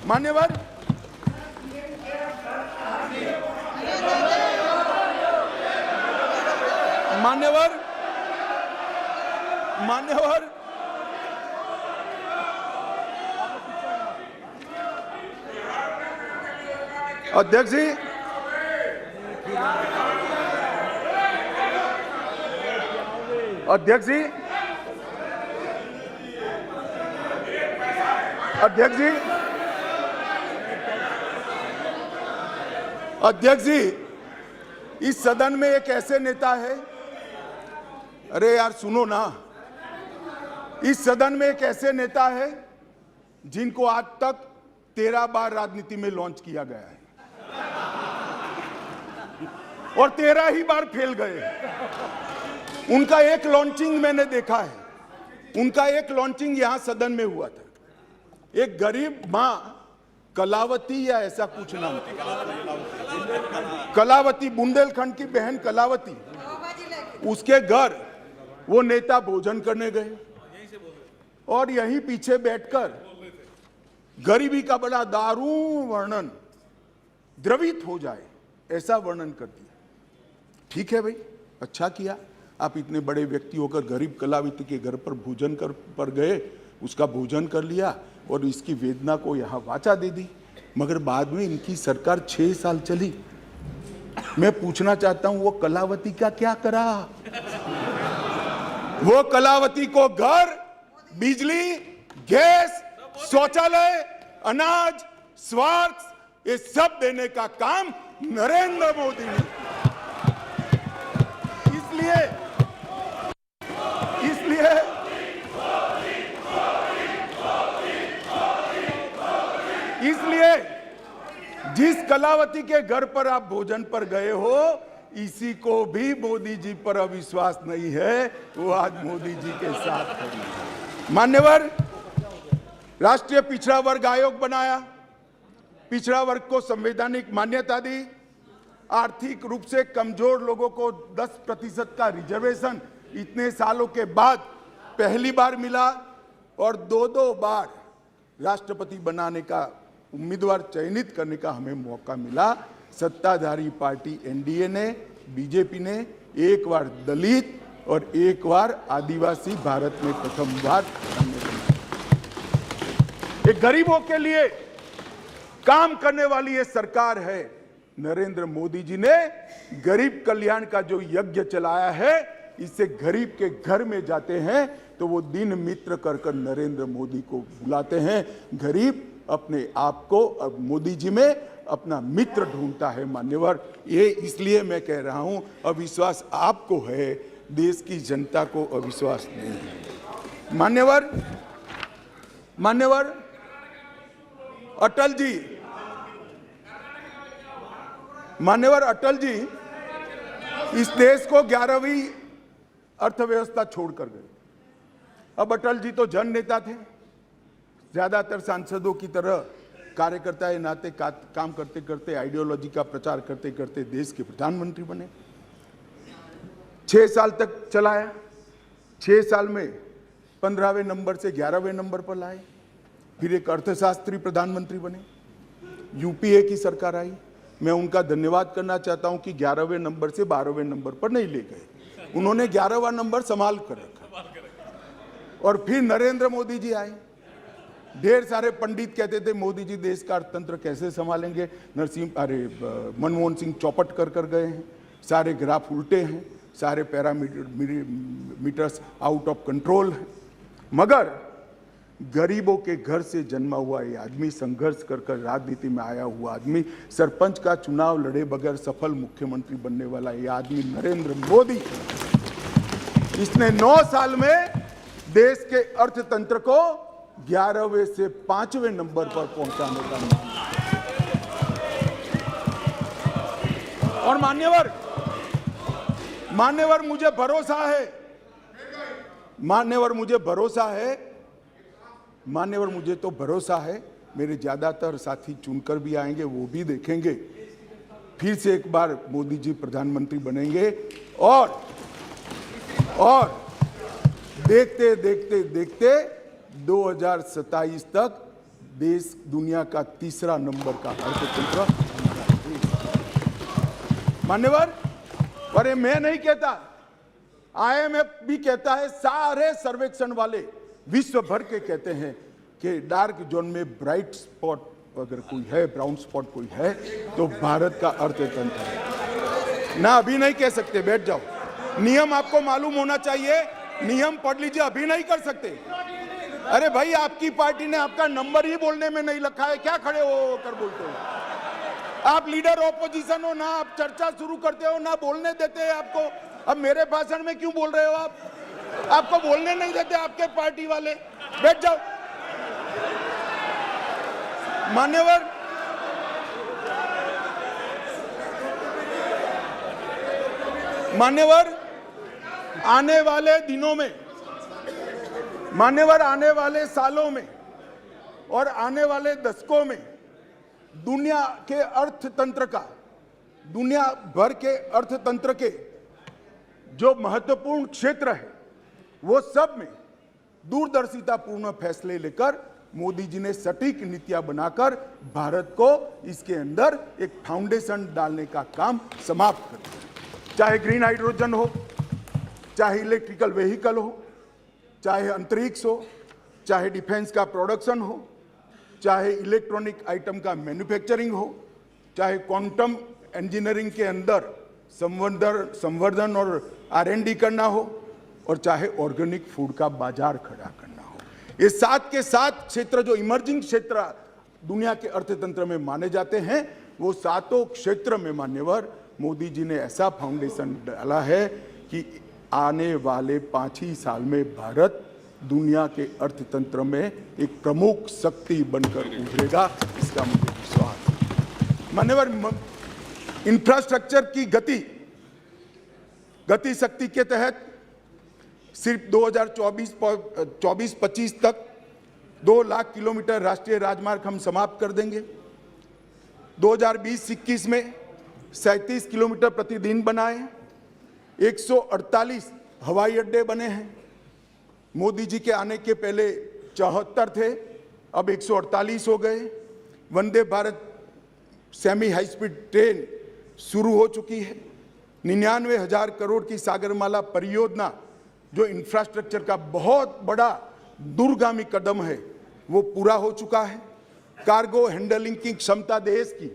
मान्यवर मान्यवर मान्यवर अध्यक्ष जी, अध्यक्ष जी, अध्यक्ष जी, अध्यक्ष जी, इस सदन में एक ऐसे नेता है, अरे यार सुनो ना, इस सदन में एक ऐसे नेता है जिनको आज तक 13 बार राजनीति में लॉन्च किया गया है और 13 ही बार फेल गए। उनका एक लॉन्चिंग मैंने देखा है, उनका एक लॉन्चिंग यहां सदन में हुआ था। एक गरीब मां कलावती या ऐसा कुछ नाम था, कलावती, बुंदेलखंड की बहन कलावती, उसके घर वो नेता भोजन करने गए और यहीं पीछे बैठकर गरीबी का बड़ा दारुण वर्णन, द्रवित हो जाए ऐसा वर्णन कर दिया। ठीक है भाई, अच्छा किया, आप इतने बड़े व्यक्ति होकर गरीब कलावती के घर पर भोजन पर गए, उसका भोजन कर लिया और इसकी वेदना को यहाँ वाचा दे दी। मगर बाद में इनकी सरकार 6 साल चली। मैं पूछना चाहता हूं वो कलावती का क्या करा? वो कलावती को घर, बिजली, गैस, शौचालय, अनाज, स्वास्थ्य, ये सब देने का काम नरेंद्र मोदी ने। इसलिए जिस कलावती के घर पर आप भोजन पर गए हो, इसी को भी मोदी जी पर अविश्वास नहीं है, वो आज मोदी जी के साथ खड़ी है। मान्यवर, राष्ट्रीय पिछड़ा वर्ग आयोग बनाया, पिछड़ा वर्ग को संवैधानिक मान्यता दी, आर्थिक रूप से कमजोर लोगों को 10% का रिजर्वेशन इतने सालों के बाद पहली बार मिला और 2 बार राष्ट्रपति बनाने का उम्मीदवार चयनित करने का हमें मौका मिला। सत्ताधारी पार्टी एनडीए ने, बीजेपी ने एक बार दलित और एक बार आदिवासी भारत में प्रथम बार। एक गरीबों के लिए काम करने वाली ये सरकार है। नरेंद्र मोदी जी ने गरीब कल्याण का जो यज्ञ चलाया है, इससे गरीब के घर में जाते हैं तो वो दिन मित्र कर नरेंद्र मोदी को बुलाते हैं। गरीब अपने आप को मोदी जी में अपना मित्र ढूंढता है। मान्यवर, ये इसलिए मैं कह रहा हूं, अविश्वास आपको है, देश की जनता को अविश्वास नहीं है। मान्यवर, मान्यवर अटल जी, मान्यवर अटल जी इस देश को 11वीं अर्थव्यवस्था छोड़कर गए। अब अटल जी तो जन नेता थे, ज्यादातर सांसदों की तरह कार्यकर्ता के नाते काम करते करते, आइडियोलॉजी का प्रचार करते करते देश के प्रधानमंत्री बने। 6 साल तक चलाया, 6 साल में 15वें नंबर से 11वें नंबर पर लाए। फिर एक अर्थशास्त्री प्रधानमंत्री बने, यूपीए की सरकार आई। मैं उनका धन्यवाद करना चाहता हूं कि 11वें नंबर से 12वें नंबर पर नहीं ले गए, उन्होंने 11वां नंबर संभाल कर रखा। और फिर नरेंद्र मोदी जी आए। ढेर सारे पंडित कहते थे मोदी जी देश का अर्थतंत्र कैसे संभालेंगे, मनमोहन सिंह चौपट कर गए हैं, सारे ग्राफ उल्टे हैं, सारे पैरामीटर्स आउट ऑफ कंट्रोल हैं। मगर गरीबों के घर से जन्मा हुआ ये आदमी, संघर्ष कर राजनीति में आया हुआ आदमी, सरपंच का चुनाव लड़े बगैर सफल मुख्यमंत्री बनने वाला ये आदमी नरेंद्र मोदी, इसने 9 साल में देश के अर्थतंत्र को 11वें से 5वें नंबर पर पहुंचाने का काम। और मान्यवर मुझे भरोसा है, मान्यवर मुझे भरोसा है, मान्यवर मुझे तो भरोसा है, मेरे ज्यादातर साथी चुनकर भी आएंगे, वो भी देखेंगे, फिर से एक बार मोदी जी प्रधानमंत्री बनेंगे और देखते देखते देखते 2027 तक देश दुनिया का तीसरा नंबर का अर्थतंत्र हमारा देश। मान्यवर, और ये मैं नहीं कहता, IMF भी कहता है, सारे सर्वेक्षण वाले विश्व भर के कहते हैं कि डार्क जोन में ब्राइट स्पॉट अगर कोई है, ब्राउन स्पॉट कोई है, तो भारत का अर्थतंत्र है। ना अभी नहीं कह सकते, बैठ जाओ। नियम आपको मालूम होना चाहिए, नियम पढ़ लीजिए, अभी नहीं कर सकते। अरे भाई, आपकी पार्टी ने आपका नंबर ही बोलने में नहीं रखा है, क्या खड़े हो कर बोलते हो? आप लीडर ऑपोजिशन हो ना, आप चर्चा शुरू करते हो ना, बोलने देते हैं आपको। अब मेरे भाषण में क्यों बोल रहे हो आप? आपको बोलने नहीं देते आपके पार्टी वाले। बैठ जाओ। मान्यवर, आने वाले दिनों में, मान्यवर, आने वाले सालों में और आने वाले दशकों में दुनिया के अर्थतंत्र का, दुनिया भर के अर्थतंत्र के जो महत्वपूर्ण क्षेत्र है, वो सब में दूरदर्शितापूर्ण फैसले लेकर मोदी जी ने सटीक नीतियां बनाकर भारत को इसके अंदर एक फाउंडेशन डालने का काम समाप्त कर दिया। चाहे ग्रीन हाइड्रोजन हो, चाहे इलेक्ट्रिकल व्हीकल हो, चाहे अंतरिक्ष हो, चाहे डिफेंस का प्रोडक्शन हो, चाहे इलेक्ट्रॉनिक आइटम का मैन्युफैक्चरिंग हो, चाहे क्वांटम इंजीनियरिंग के अंदर संवर्धन और R&D करना हो, और चाहे ऑर्गेनिक फूड का बाजार खड़ा करना हो। ये सात के सात क्षेत्र जो इमर्जिंग क्षेत्र दुनिया के अर्थतंत्र में माने जाते हैं, वो सातों क्षेत्र में मान्यवर मोदी जी ने ऐसा फाउंडेशन डाला है कि आने वाले 5 ही साल में भारत दुनिया के अर्थतंत्र में एक प्रमुख शक्ति बनकर उभरेगा, इसका मुझे विश्वास है। मान्यवर, इंफ्रास्ट्रक्चर की गति शक्ति के तहत सिर्फ 2024-25 तक 2 लाख किलोमीटर राष्ट्रीय राजमार्ग हम समाप्त कर देंगे। 2020-21 में 37 किलोमीटर प्रतिदिन बनाए, 148 हवाई अड्डे बने हैं। मोदी जी के आने के पहले 74 थे, अब 148 हो गए। Vande Bharat semi high speed train शुरू हो चुकी है। 99,000 करोड़ की सागरमाला परियोजना जो इंफ्रास्ट्रक्चर का बहुत बड़ा दूरगामी कदम है, वो पूरा हो चुका है। कार्गो हैंडलिंग की क्षमता देश की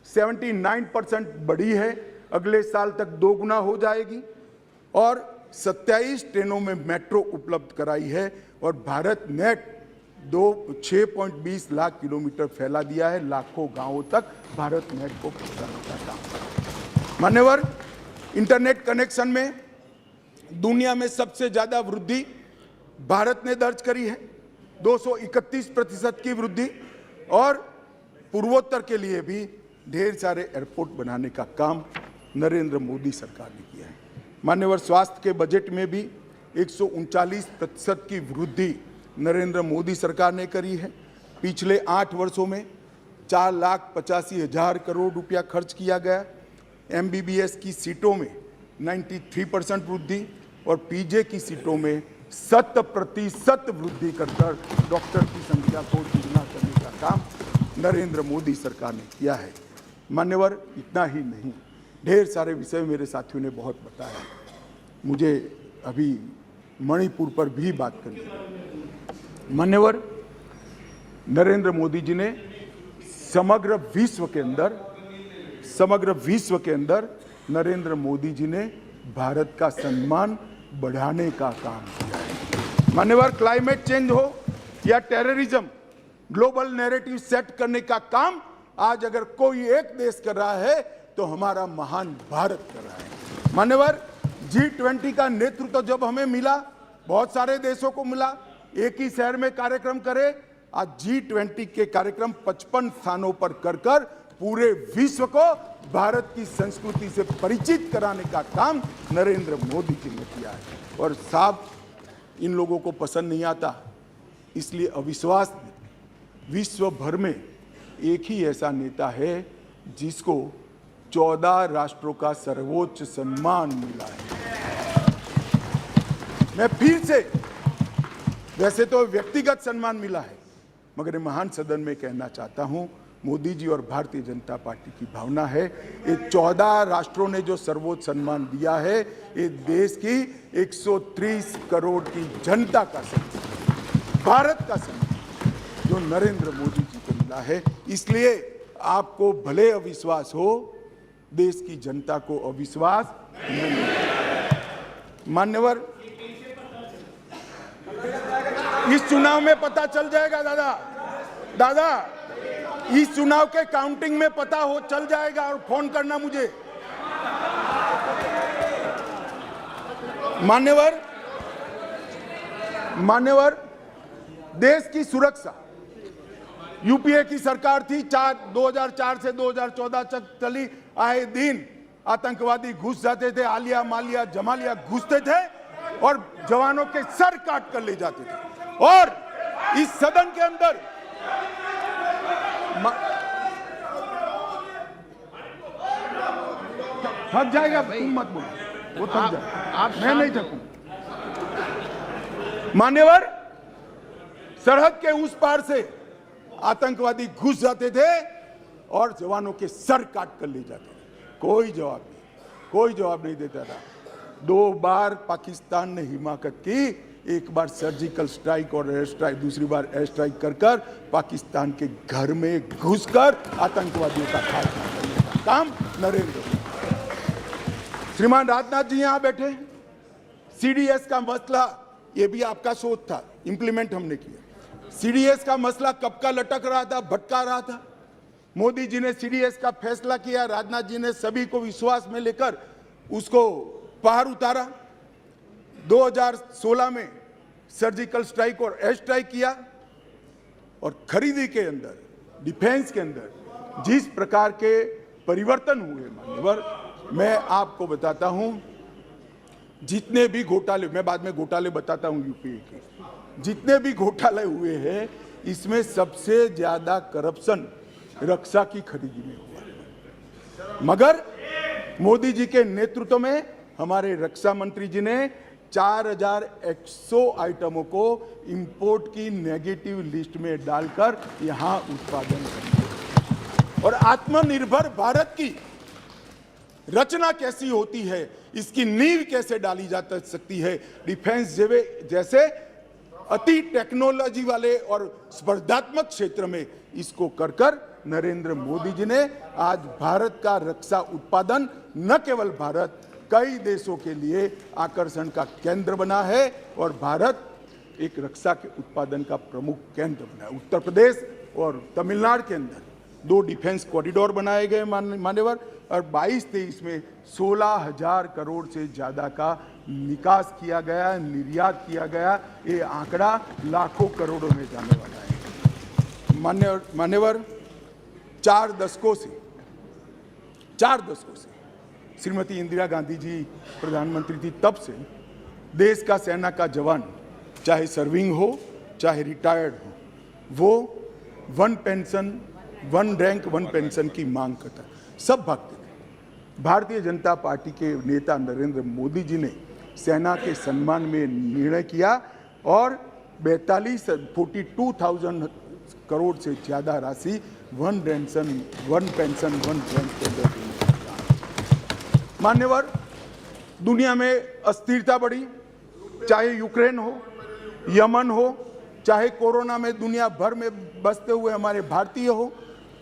79% बढ़ी है, अगले साल तक 2 गुना हो जाएगी। और 27 ट्रेनों में मेट्रो उपलब्ध कराई है, और भारत नेट 6.20 लाख किलोमीटर फैला दिया है, लाखों गांवों तक भारत नेट को पहुंचाने का काम। मान्यवर, इंटरनेट कनेक्शन में दुनिया में सबसे ज्यादा वृद्धि भारत ने दर्ज करी है, 231% की वृद्धि, और पूर्वोत्तर के लिए भी ढेर सारे एयरपोर्ट बनाने का काम नरेंद्र मोदी सरकार ने किया है। मान्यवर, स्वास्थ्य के बजट में भी 139% की वृद्धि नरेंद्र मोदी सरकार ने करी है। पिछले 8 वर्षों में 4,85,000 करोड़ रुपया खर्च किया गया। MBBS की सीटों में 93% वृद्धि और PJ की सीटों में 100% वृद्धि कर डॉक्टर की संख्या को दुगना करने का काम नरेंद्र मोदी सरकार ने किया है। मान्यवर, इतना ही नहीं, ढेर सारे विषय मेरे साथियों ने बहुत बताया। मुझे अभी मणिपुर पर भी बात करनी है। मान्यवर, नरेंद्र मोदी जी ने समग्र विश्व के अंदर नरेंद्र मोदी जी ने भारत का सम्मान बढ़ाने का काम किया है। मान्यवर, क्लाइमेट चेंज हो या टेररिज्म, ग्लोबल नैरेटिव सेट करने का काम आज अगर कोई एक देश कर रहा है तो हमारा महान भारत कर रहा है। मान्यवर, G20 का नेतृत्व जब हमें मिला, बहुत सारे देशों को मिला, एक ही शहर में कार्यक्रम करे, आज G20 के कार्यक्रम 55 स्थानों पर कर पूरे विश्व को भारत की संस्कृति से परिचित कराने का काम नरेंद्र मोदी जी ने किया है। और साहब, इन लोगों को पसंद नहीं आता, इसलिए अविश्वास विश्व भर में एक ही ऐसा नेता है जिसको 14 राष्ट्रों का सर्वोच्च सम्मान मिला है। मैं फिर से, वैसे तो व्यक्तिगत सम्मान मिला है, मगर ये महान सदन में कहना चाहता हूं, मोदी जी और भारतीय जनता पार्टी की भावना है। ये 14 राष्ट्रों ने जो सर्वोच्च सम्मान दिया है, ये देश की 130 करोड़ की जनता का सम्मान, भारत का सम्मान जो नरेंद्र मोदी जी को मिला है। इसलिए आपको भले अविश्वास हो, देश की जनता को अविश्वास नहीं। मान्यवर, इस चुनाव में पता चल जाएगा दादा, इस चुनाव के काउंटिंग में पता हो चल जाएगा, और फोन करना मुझे। मान्यवर, देश की सुरक्षा, यूपीए की सरकार थी, 2004 से 2014 तक चली। आए दिन आतंकवादी घुस जाते थे, आलिया मालिया जमालिया घुसते थे और जवानों के सर काट कर ले जाते थे। और इस सदन के अंदर थक जाएगा, तुम मत बोलो, वो थक जाएगा, मैं नहीं थकूं। मान्यवर, सरहद के उस पार से आतंकवादी घुस जाते थे और जवानों के सर काट कर ले जाते थे। कोई जवाब नहीं देता था। 2 बार पाकिस्तान ने हिमाकत की, एक बार सर्जिकल स्ट्राइक और एयर स्ट्राइक, दूसरी बार एयर स्ट्राइक कर पाकिस्तान के घर में घुसकर आतंकवादियों का खात्मा करने का काम नरेंद्र मोदी। श्रीमान राजनाथ जी यहां बैठे। सीडीएस का मसला, ये भी आपका सोच था, इंप्लीमेंट हमने किया। सीडीएस का मसला कब का लटक रहा था, भटका रहा था। मोदी जी ने सीडीएस का फैसला किया, राजनाथ जी ने सभी को विश्वास में लेकर उसको पार उतारा। 2016 में सर्जिकल स्ट्राइक और एयर स्ट्राइक किया, और खरीदी के अंदर, डिफेंस के अंदर जिस प्रकार के परिवर्तन हुए, मान्यवर, मैं आपको बताता हूं, जितने भी घोटाले, मैं बाद में घोटाले बताता हूं यूपीए के, जितने भी घोटाले हुए हैं, इसमें सबसे ज्यादा करप्शन रक्षा की खरीदी में हुआ है। मगर मोदी जी के नेतृत्व में हमारे रक्षा मंत्री जी ने 4100 आइटमों को इंपोर्ट की नेगेटिव लिस्ट में डालकर यहां उत्पादन किया। और आत्मनिर्भर भारत की रचना कैसी होती है, इसकी नींव कैसे डाली जा सकती है, डिफेंस जैसे अति टेक्नोलॉजी वाले और स्पर्धात्मक क्षेत्र में, इसको कर नरेंद्र मोदी जी ने आज भारत का रक्षा उत्पादन न केवल भारत, कई देशों के लिए आकर्षण का केंद्र बना है, और भारत एक रक्षा के उत्पादन का प्रमुख केंद्र बना है। उत्तर प्रदेश और तमिलनाडु के अंदर 2 डिफेंस कॉरिडोर बनाए गए मान्यवर, और 22-23 में 16,000 करोड़ से ज्यादा का निकास किया गया, निर्यात किया गया। ये आंकड़ा लाखों करोड़ों में जाने वाला है। मान्यवर, 4 दशकों से श्रीमती इंदिरा गांधी जी प्रधानमंत्री थी, तब से देश का सेना का जवान, चाहे सर्विंग हो चाहे रिटायर्ड हो, वो 1 पेंशन 1 रैंक 1 पेंशन की मांग करता, सब भागते थे। भारतीय जनता पार्टी के नेता नरेंद्र मोदी जी ने सेना के सम्मान में निर्णय किया, और 42,000 करोड़ से ज्यादा राशि 1 पेंशन 1 रैंक के अंदर। मान्यवर, दुनिया में अस्थिरता बढ़ी, चाहे यूक्रेन हो, यमन हो, चाहे कोरोना में दुनिया भर में बसते हुए हमारे भारतीय हो,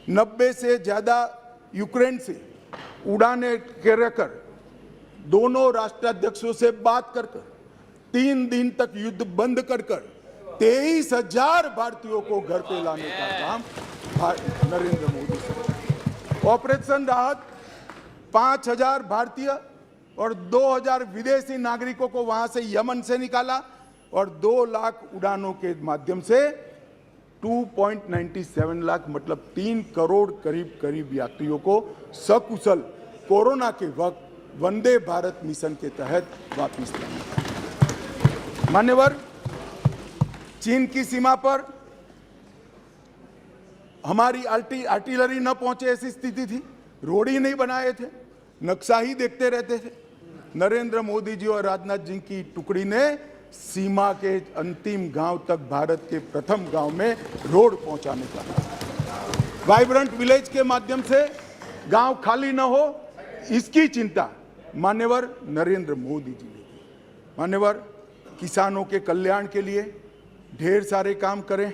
90 से ज्यादा यूक्रेन से उड़ानें कर दोनों राष्ट्राध्यक्षों से बात कर 3 दिन तक युद्ध बंद कर 23,000 भारतीयों को घर पे लाने का काम नरेंद्र मोदी सरकार। ऑपरेशन राहत 5,000 भारतीय और 2,000 विदेशी नागरिकों को वहां से यमन से निकाला, और 2 लाख उड़ानों के माध्यम से 2.97 लाख मतलब 3 करोड़ करीब यात्रियों को सकुशल कोरोना के वक्त वंदे भारत मिशन के तहत वापस लाया। मान्यवर, चीन की सीमा पर हमारी आर्टिलरी न पहुंचे ऐसी स्थिति थी, रोड ही नहीं बनाए थे, नक्शा ही देखते रहते थे। नरेंद्र मोदी जी और राजनाथ जी की टुकड़ी ने सीमा के अंतिम गांव तक भारत के प्रथम गांव में रोड पहुंचाने का। वाइब्रेंट विलेज के माध्यम से गांव खाली न हो, इसकी चिंता माननीय नरेंद्र मोदी जी ने की। माननीय किसानों के कल्याण के लिए ढेर सारे काम करें,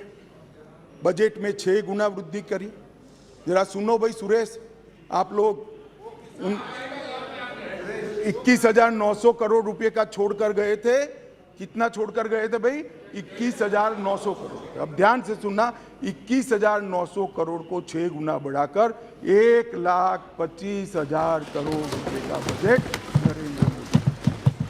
बजट में 6 गुना वृद्धि करी। जरा सुनो भाई सुरेश, आप लोग 21,900 करोड़ रुपए का छोड़कर गए थे। कितना छोड़कर गए थे भाई? 21,900 करोड़। अब ध्यान से सुनना, 21,900 करोड़ को 6 गुना बढ़ाकर 1,25,000 करोड़ रुपए का बजट